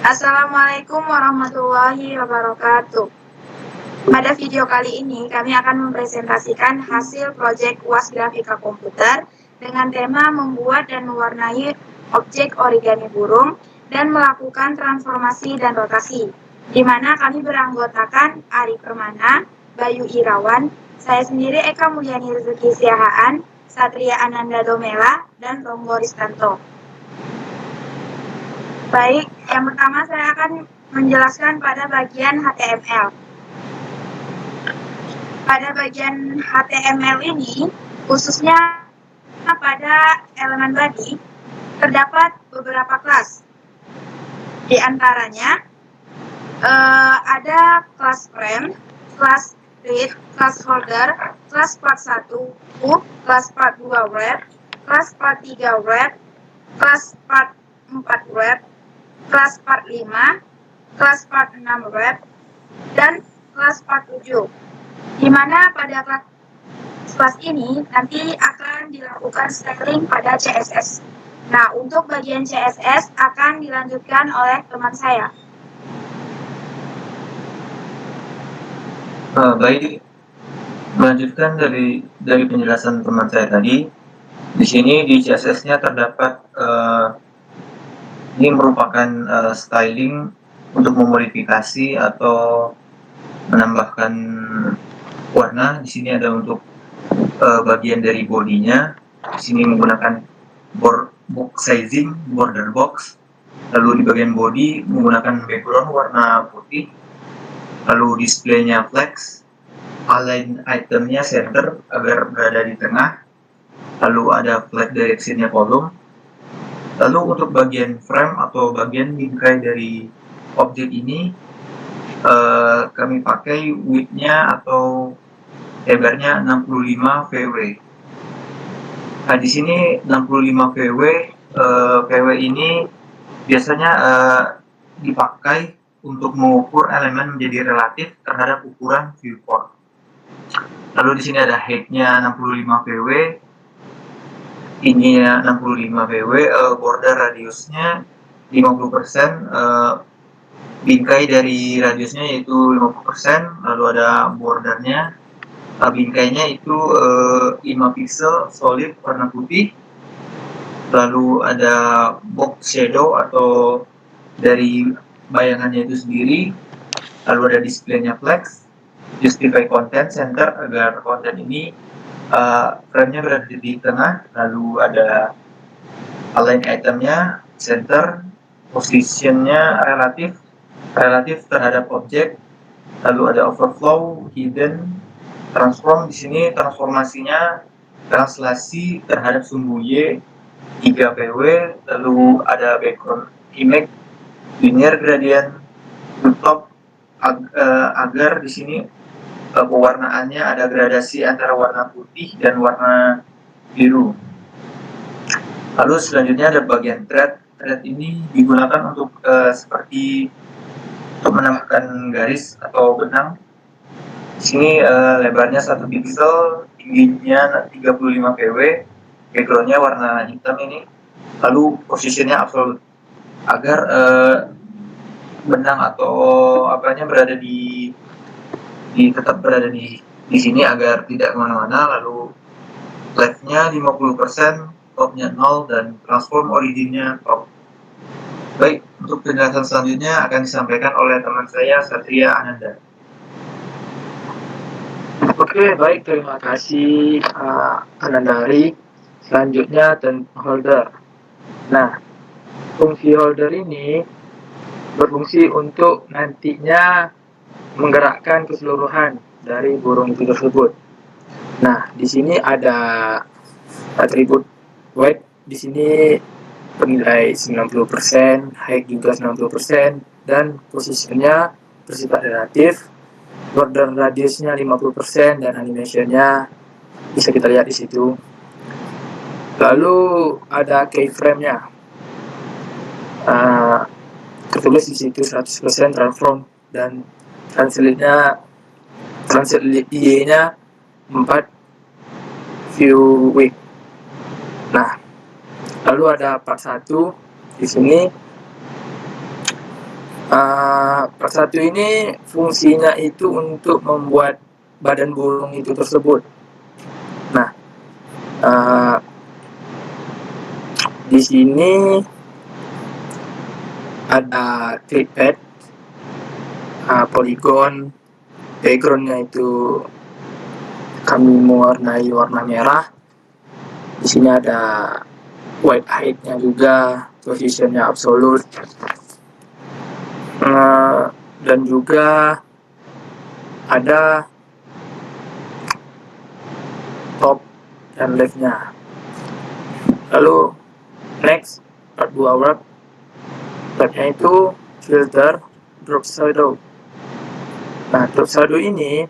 Assalamualaikum warahmatullahi wabarakatuh. Pada video kali ini kami akan mempresentasikan hasil proyek UAS Grafika Komputer dengan tema membuat dan mewarnai objek origami burung dan melakukan transformasi dan rotasi, di mana kami beranggotakan Ari Permana, Bayu Irawan, saya sendiri Eka Mulyani Rezeki Siahaan, Satria Ananda Domela, dan Ronggo Ristanto. Baik, yang pertama saya akan menjelaskan pada bagian HTML. Pada bagian HTML ini, khususnya pada elemen body, terdapat beberapa kelas. Di antaranya, ada kelas frame, kelas grid, kelas holder, kelas part 1, kelas part 2 wrap, kelas part 3 wrap, kelas part 4 wrap, kelas part 5, kelas part 6 wrap, dan kelas part 7. Di mana pada kelas ini nanti akan dilakukan styling pada CSS. Nah, untuk bagian CSS akan dilanjutkan oleh teman saya. Baik, melanjutkan dari penjelasan teman saya tadi. Di sini di CSS-nya terdapat ini merupakan styling untuk memodifikasi atau menambahkan warna. Di sini ada untuk bagian dari bodinya. Di sini menggunakan box sizing, border box. Lalu di bagian body menggunakan background warna putih. Lalu displaynya flex, align itemnya center agar berada di tengah. Lalu ada flat directionnya column. Lalu untuk bagian frame atau bagian bingkai dari objek ini, kami pakai width-nya atau lebarnya 65 VW. Nah, di sini 65 VW, VW ini biasanya dipakai untuk mengukur elemen menjadi relatif terhadap ukuran viewport. Lalu di sini ada height-nya 65 VW, ini 65 VW, border radiusnya 50%, bingkai dari radiusnya yaitu 50%, lalu ada bordernya, bingkainya itu 5 pixel solid warna putih, lalu ada box shadow atau dari bayangannya itu sendiri, lalu ada displaynya flex, justify content center agar konten ini frame-nya berada di tengah, lalu ada align itemnya center, positionnya relatif terhadap objek, lalu ada overflow, hidden, transform. Di sini transformasinya translasi terhadap sumbu Y 3 PW, lalu ada background image, linear gradient, top agar di sini pewarnaannya ada gradasi antara warna putih dan warna biru. Lalu selanjutnya ada bagian thread. Thread ini digunakan untuk seperti untuk menambahkan garis atau benang. Di sini lebarnya 1 pixel, tingginya 35 PW, backgroundnya warna hitam ini. Lalu posisinya absolute agar benang atau apanya berada tetap berada di sini agar tidak kemana-mana. Lalu left-nya 50%, top-nya 0, dan transform originnya top. Baik, untuk penjelasan selanjutnya akan disampaikan oleh teman saya Satria Ananda. Oke, baik, terima kasih Anandari. Selanjutnya holder. Nah, fungsi holder ini berfungsi untuk nantinya menggerakkan keseluruhan dari burung itu tersebut. Nah, di sini ada atribut weight, di sini bernilai 90%, height juga 90%, dan posisinya bersifat relatif. Border radiusnya 50% dan animationnya bisa kita lihat di situ. Lalu ada keyframe-nya. Tertulis di situ 100% transform dan translate-nya Y-nya 4 view width. Nah, lalu ada part 1 di sini Part 1 ini fungsinya itu untuk membuat badan burung itu tersebut. Nah, di sini ada clipad, polygon, backgroundnya itu kami mewarnai warna merah. Di sini ada white height-nya juga, positionnya absolute, dan juga ada top dan left-nya. Lalu next part 2 wrap, tabnya itu filter drop shadow. Nah, drop shadow ini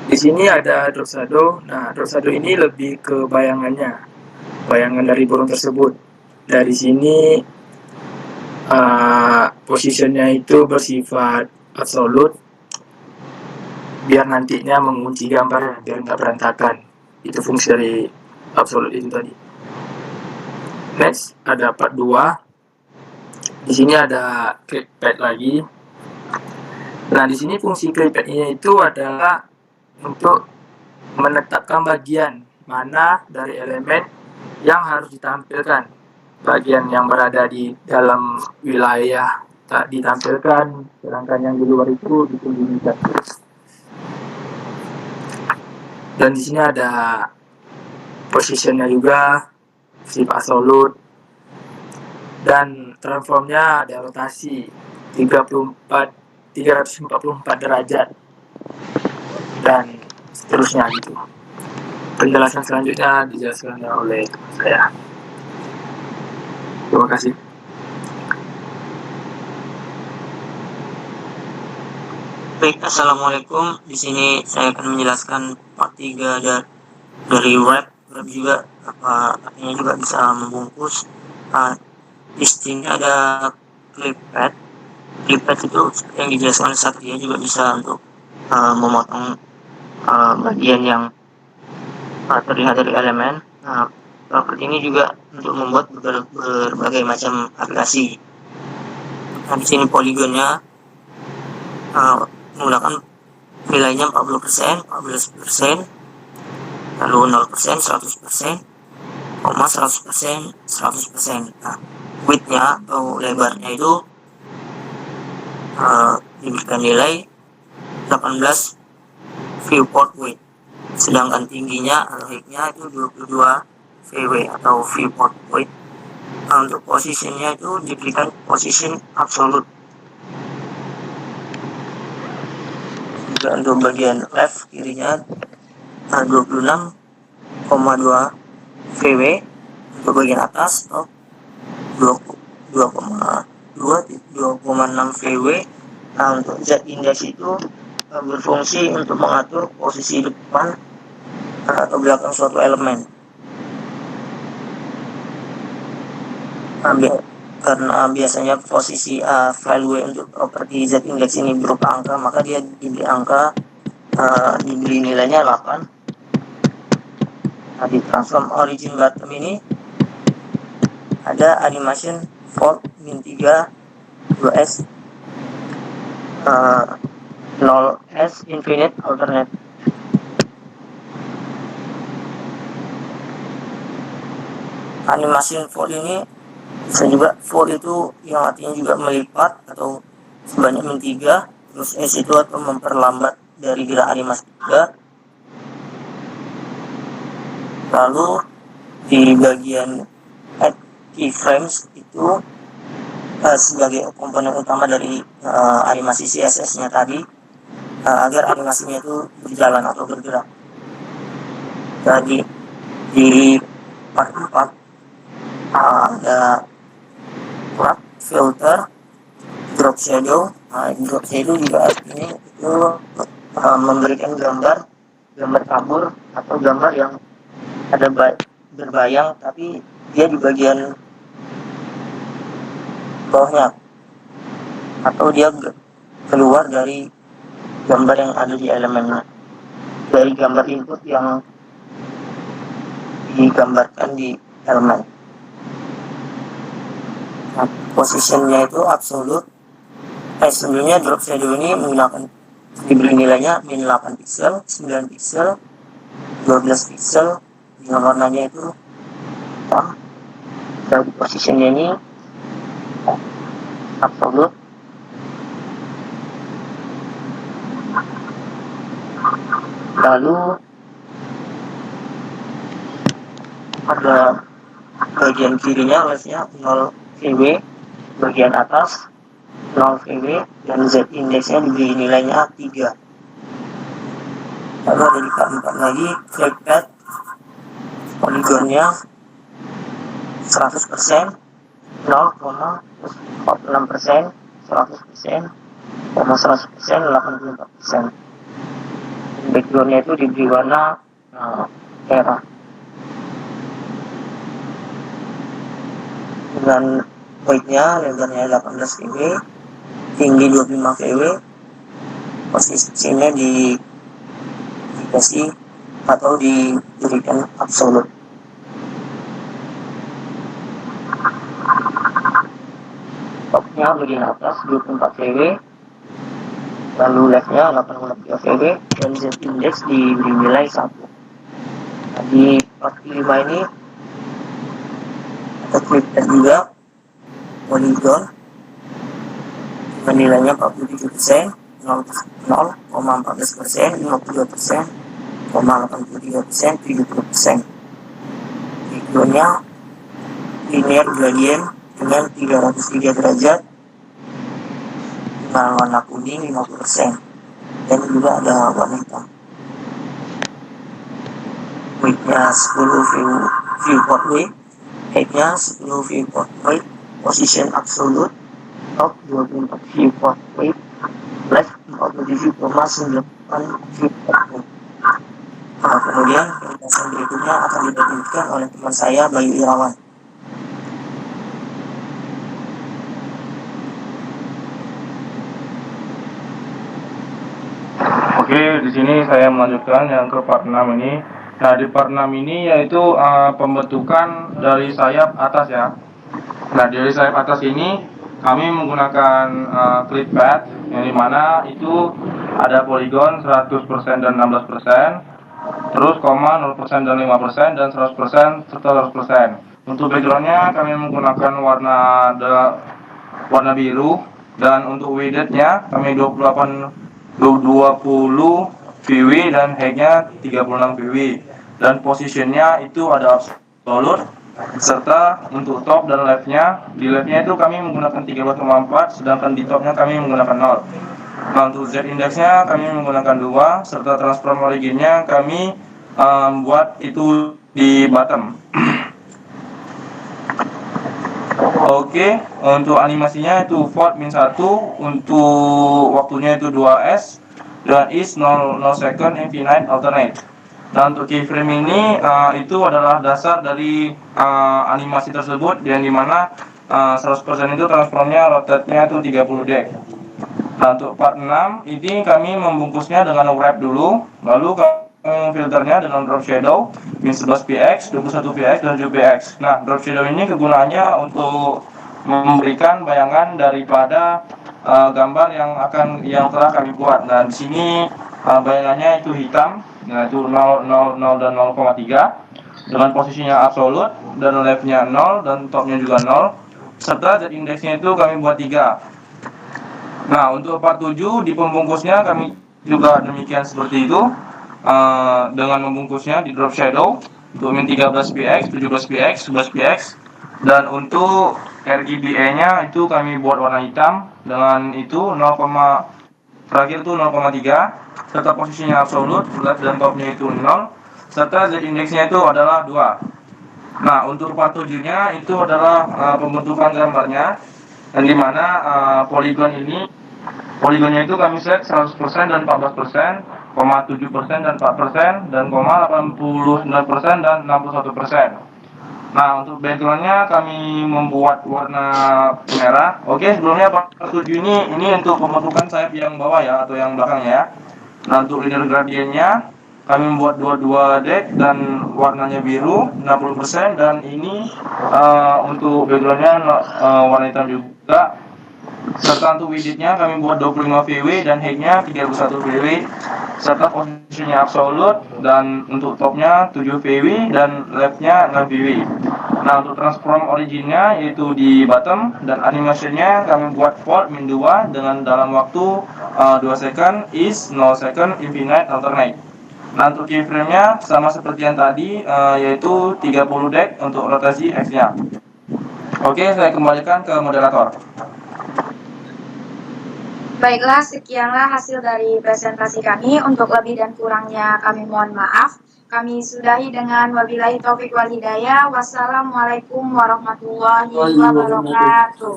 di sini ada drop shadow. Nah, drop shadow ini lebih ke bayangan dari burung tersebut. Dari sini positionnya itu bersifat absolute, biar nantinya mengunci gambar biar nggak berantakan. Itu fungsi dari absolute itu tadi. Next ada part 2. Di sini ada clipad lagi. Nah, di sini fungsi clipad-nya itu adalah untuk menetapkan bagian mana dari elemen yang harus ditampilkan. Bagian yang berada di dalam wilayah tak ditampilkan, sedangkan yang di luar itu disembunyikan. Dan di sini ada positionnya juga, sifat absolute, dan transformnya ada rotasi 344 derajat, dan seterusnya gitu. Penjelasan selanjutnya dijelaskan oleh saya. Terima kasih. Baik, assalamualaikum. Di sini saya akan menjelaskan part 3 dari wrap. Wrap juga artinya juga bisa membungkus. Di sini ada clipad. Clipad itu yang dijelaskan oleh Satria juga bisa untuk memotong bagian yang terlihat dari elemen. Properti ini juga untuk membuat berbagai macam aplikasi. Nah, di sini poligonnya menggunakan nilainya 40%, 14%, lalu 0%, 100%, 100%, 100%. Nah, width-nya atau lebarnya itu diberikan nilai 18 viewport width, sedangkan tingginya atau height-nya itu 22 VW atau viewport width. Nah, untuk posisinya itu diberikan position absolute. Untuk bagian left kirinya 26,2 VW, untuk bagian atas 2,6 VW. Nah, untuk Z index itu berfungsi untuk mengatur posisi depan atau belakang suatu elemen. Karena biasanya posisi value untuk properti Z index ini berupa angka, maka dia diberi angka, diberi nilainya 8. Nah, di transform origin bottom ini ada animation for min 3 2s 0s infinite alternate. Animation for ini bisa juga for itu yang artinya juga melipat atau sebanyak min 3, terus s itu atau memperlambat dari gerak animasi 3. Lalu di bagian add keyframes itu sebagai komponen utama dari animasi CSS-nya tadi, agar animasinya itu berjalan atau bergerak. Jadi di part 4 ada wrap, filter, drop shadow. Drop shadow juga artinya itu memberikan gambar kabur atau gambar yang ada berbayang tapi dia di bagian bawahnya, atau dia keluar dari gambar yang ada di elemennya, dari gambar input yang digambarkan di elemen. Nah, posisinya itu absolute, Sebelumnya drop shadow ini menggunakan diberi nilainya min 8 pixel, 9 pixel, 12 pixel dengan warnanya itu hitam. Dan posisinya ini absolute. Lalu ada bagian kirinya lesnya 0 VW, bagian atas 0 VW, dan Z indeksnya diberi nilainya 3. Lalu ada di part 4 lagi trackpad, poligonnya 100%, 0,46%, 100%, 100%, 84%. Backgroundnya itu diberi warna merah. Dengan weightnya, lebarnya 18 VW, tinggi 25 VW, posisinya dikasih atau diberikan absolute. Topnya bagian atas 24 VW, lalu leftnya 83 VW, dan Z index diberi nilai 1. Di part 5 ini ada clipper juga, polygon dengan nilainya 47%, 0,14%, 52%, 0,83%, 70%. Backgroundnya linear gradient dengan 303 derajat dengan warna kuning 50%, dan juga ada warna hitam. Weightnya 10 viewport weight, heightnya 10 viewport weight, position absolute, top 24 viewport weight, left 47,98 viewport weight. Nah, kemudian penjelasan berikutnya akan dibagikan oleh teman saya Bayu Irawan. Oke, di sini saya melanjutkan yang ke part 6 ini. Nah, di part 6 ini yaitu pembentukan dari sayap atas ya. Nah, dari sayap atas ini kami menggunakan clip pad yang dimana itu ada poligon 100% dan 16%, terus koma 0% dan 5%, dan 100% serta 100%. Untuk backgroundnya kami menggunakan warna biru, dan untuk width-nya kami 20 VW dan height-nya 36 VW, dan positionnya itu ada absolute, serta untuk top dan left-nya, di left-nya itu kami menggunakan 13,4, sedangkan di top-nya kami menggunakan 0. Nah, untuk Z index-nya kami menggunakan 2, serta transform origin-nya kami buat itu di bottom. Oke, untuk animasinya itu float -1, untuk waktunya itu 2S, dan is 0 second infinite alternate. Dan untuk keyframe ini itu adalah dasar dari animasi tersebut, yang dimana 100% itu transformnya rotate-nya itu 30 deg. Nah, untuk part 6 ini kami membungkusnya dengan wrap dulu, lalu filternya dengan drop shadow min 11 px, 21 px, dan 7 px. Nah, drop shadow ini kegunaannya untuk memberikan bayangan daripada gambar yang telah kami buat. Nah, di sini bayangannya itu hitam, yaitu 0, 0, 0 dan 0,3, dengan posisinya absolute, dan left-nya 0 dan top-nya juga 0, serta Z index-nya itu kami buat 3. Nah, untuk part 7 di pembungkusnya kami juga demikian seperti itu, dengan membungkusnya di drop shadow untuk min 13 px, 17 px, 11 px, dan untuk RGBA-nya itu kami buat warna hitam dengan itu 0, terakhir itu 0,3, serta posisinya absolute, left dan top-nya itu 0, serta Z index-nya itu adalah 2. Nah, untuk part 7-nya itu adalah pembentukan gambarnya, yang dimana poligonnya itu kami set 100% dan 14%, 7% dan 4%, dan 89% dan 61%. Nah, untuk backgroundnya kami membuat warna merah. Oke, sebelumnya part 7 ini untuk pembentukan sayap yang bawah ya, atau yang belakang ya. Nah, untuk linear gradientnya kami membuat 22 deg dan warnanya biru 60%, dan ini untuk backgroundnya warna hitam juga. serta untuk widthnya kami buat 25 VW dan height-nya 31 VW, serta posisinya absolute, dan untuk topnya 7 VW dan left-nya 6 VW. Nah, untuk transform originnya yaitu di bottom, dan animationnya kami buat fold min 2 dengan dalam waktu 2 second, is 0 second, infinite, alternate. Nah, untuk keyframe-nya sama seperti yang tadi, yaitu 30 deck untuk rotasi X-nya. Oke, saya kembalikan ke moderator. Baiklah, sekianlah hasil dari presentasi kami. Untuk lebih dan kurangnya kami mohon maaf. Kami sudahi dengan wabillahi taufik wal hidayah. Wassalamualaikum warahmatullahi wabarakatuh.